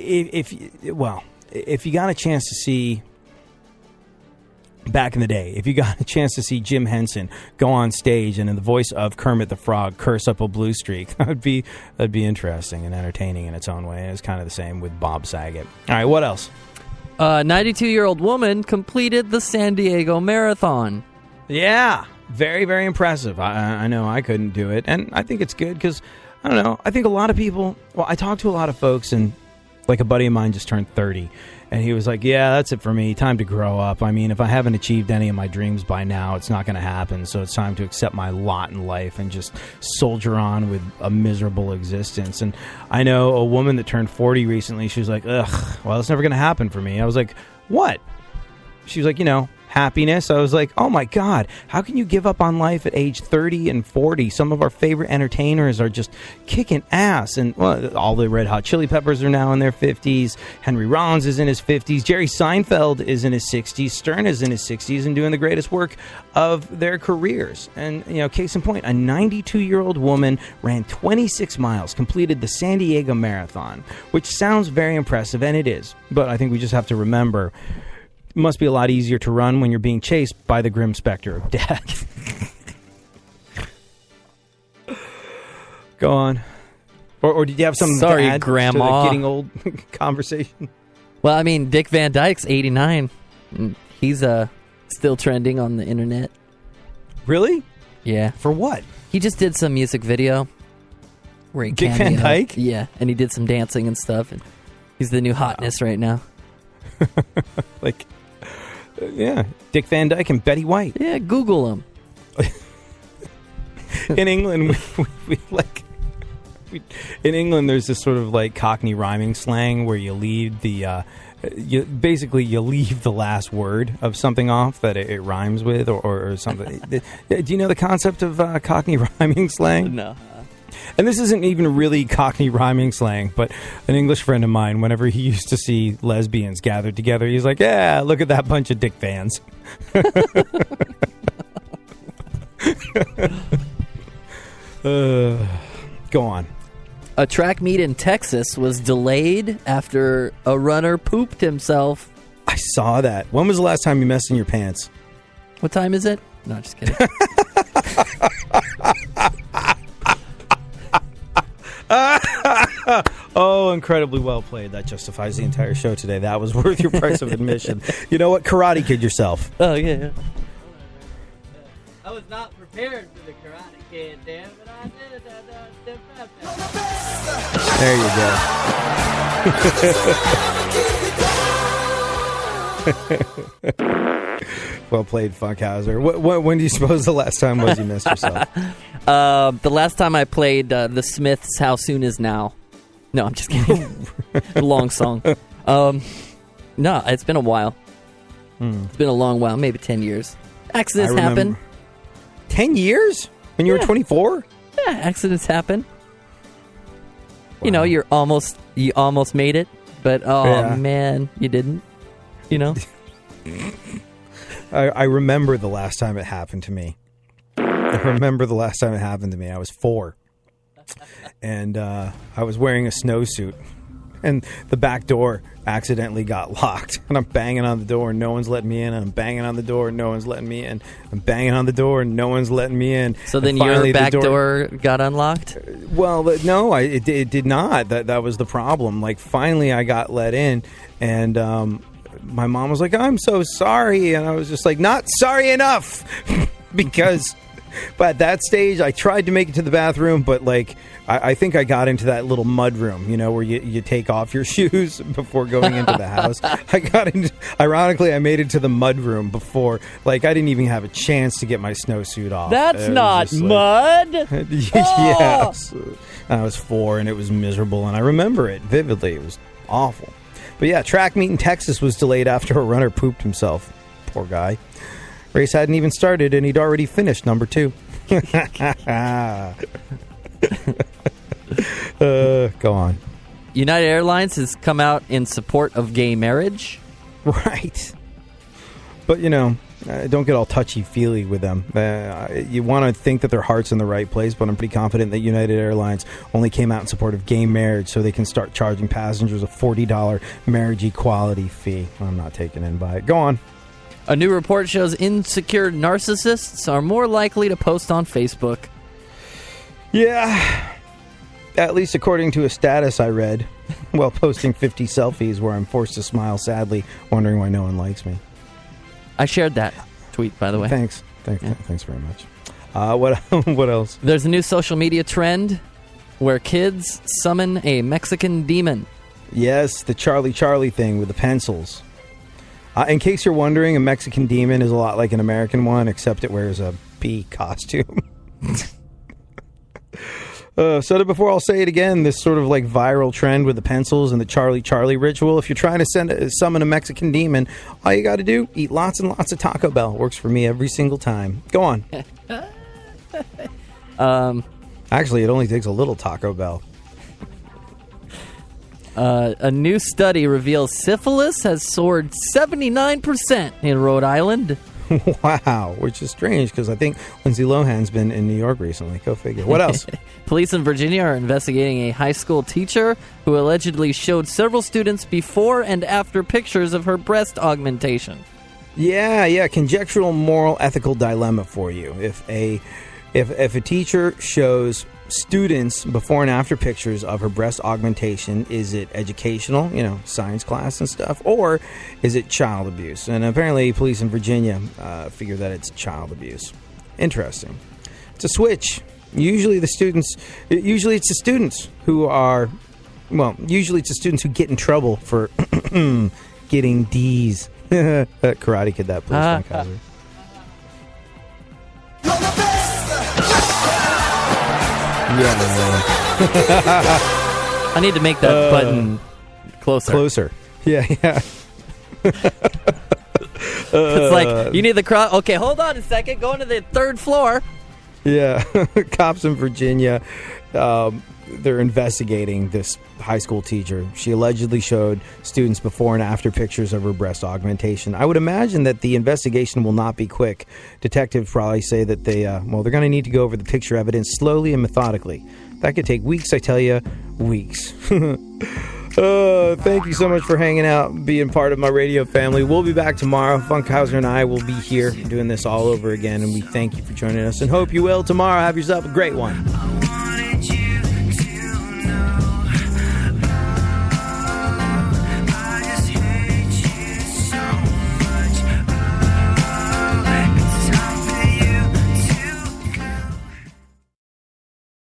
if you got a chance to see back in the day, if you got a chance to see Jim Henson go on stage and in the voice of Kermit the Frog curse up a blue streak, that'd be interesting and entertaining in its own way. And it's kind of the same with Bob Saget. All right, what else? 92-year-old woman completed the San Diego Marathon. Yeah, very, very impressive. I know I couldn't do it, and I think it's good because, I don't know, I think a lot of people, well, I talk to a lot of folks, and like a buddy of mine just turned 30, and he was like, yeah, that's it for me, time to grow up. I mean, if I haven't achieved any of my dreams by now, it's not going to happen, so it's time to accept my lot in life and just soldier on with a miserable existence. And I know a woman that turned 40 recently, she was like, ugh, well, it's never going to happen for me. I was like, what? She was like, happiness. I was like, oh my God, how can you give up on life at age 30 and 40? Some of our favorite entertainers are just kicking ass. And all the Red Hot Chili Peppers are now in their 50s. Henry Rollins is in his 50s. Jerry Seinfeld is in his 60s. Stern is in his 60s and doing the greatest work of their careers. And, case in point, a 92-year-old woman ran 26 miles, completed the San Diego Marathon, which sounds very impressive, and it is. But I think we just have to remember, it must be a lot easier to run when you're being chased by the grim specter of death. Go on. Or did you have something to add Grandma. to the getting old conversation? Well, I mean, Dick Van Dyke's 89. And he's still trending on the internet. Really? Yeah. For what? He just did some music video. Where he Dick Van Dyke? Yeah, and he did some dancing and stuff. And he's the new hotness right now. Yeah, Dick Van Dyke and Betty White. Yeah, Google him. In England, in England, there's this sort of like Cockney rhyming slang where you leave the, you leave the last word of something off that it rhymes with or something. Do you know the concept of Cockney rhyming slang? No. And this isn't even really Cockney rhyming slang, but an English friend of mine, whenever he used to see lesbians gathered together, he's like, yeah, look at that bunch of Dick Vans. Go on. A track meet in Texas was delayed after a runner pooped himself. I saw that. When was the last time you messed in your pants? What time is it? No, just kidding. Oh, incredibly well played. That justifies the entire show today. That was worth your price of admission. You know what? Karate Kid yourself. Oh, yeah. I was not prepared for the Karate Kid, damn, but I did. There you go. Well played, Funkhauser. When do you suppose the last time was you missed yourself? The last time I played The Smiths' How Soon Is Now. No, I'm just kidding. A long song. No, it's been a while. It's been a long while, maybe 10 years. Accidents happen. 10 years? When you were 24? Yeah, accidents happen. Wow. You almost made it, but man, you didn't. I remember the last time it happened to me. I was 4. And I was wearing a snowsuit. And the back door accidentally got locked. And I'm banging on the door and no one's letting me in. And I'm banging on the door and no one's letting me in. I'm banging on the door and no one's letting me in. So then your back door got unlocked? Well, no, it did not. That was the problem. Like, finally I got let in. And my mom was like, I'm so sorry. And I was just like, not sorry enough. Because... But at that stage, I tried to make it to the bathroom, but I think I got into that little mud room, where you take off your shoes before going into the house. Ironically, I made it to the mud room before, I didn't even have a chance to get my snowsuit off. That's not mud! Yes. I was 4 and it was miserable, and I remember it vividly. It was awful. But yeah, track meet in Texas was delayed after a runner pooped himself. Poor guy. Race hadn't even started, and he'd already finished number 2. Go on. United Airlines has come out in support of gay marriage. Right. But, don't get all touchy-feely with them. You want to think that their heart's in the right place, but I'm pretty confident that United Airlines only came out in support of gay marriage so they can start charging passengers a $40 marriage equality fee. I'm not taken in by it. Go on. A new report shows insecure narcissists are more likely to post on Facebook. Yeah, at least according to a status I read while posting 50 selfies where I'm forced to smile sadly, wondering why no one likes me. I shared that tweet, by the way. Thanks very much. What else? There's a new social media trend where kids summon a Mexican demon. Yes, the Charlie thing with the pencils. In case you're wondering, a Mexican demon is a lot like an American one, except it wears a bee costume. Before I'll say it again, this sort of like viral trend with the pencils and the Charlie ritual. If you're trying to summon a Mexican demon, all you got to do, eat lots and lots of Taco Bell. Works for me every single time. Go on. Actually, it only takes a little Taco Bell. A new study reveals syphilis has soared 79% in Rhode Island. Wow, which is strange because I think Lindsay Lohan's been in New York recently. Go figure. What else? Police in Virginia are investigating a high school teacher who allegedly showed several students before and after pictures of her breast augmentation. Yeah, conjectural moral ethical dilemma for you. If a teacher shows students before and after pictures of her breast augmentation, is it educational, science class and stuff, or is it child abuse? And apparently police in Virginia figure that it's child abuse. Interesting. It's a switch. Usually it's the students who get in trouble for getting D's. Karate Kid, that policeman cover. Yeah. I need to make that button closer. Yeah. It's like, you need the crowd. Okay, hold on a second. Going to the third floor. Yeah. Cops in Virginia, they're investigating this high school teacher. She allegedly showed students before and after pictures of her breast augmentation. I would imagine that the investigation will not be quick. Detectives probably say that they're going to need to go over the picture evidence slowly and methodically. That could take weeks, I tell you, weeks. Thank you so much for hanging out and being part of my radio family. We'll be back tomorrow. Funkhauser and I will be here doing this all over again, and we thank you for joining us and hope you will tomorrow. Have yourself a great one.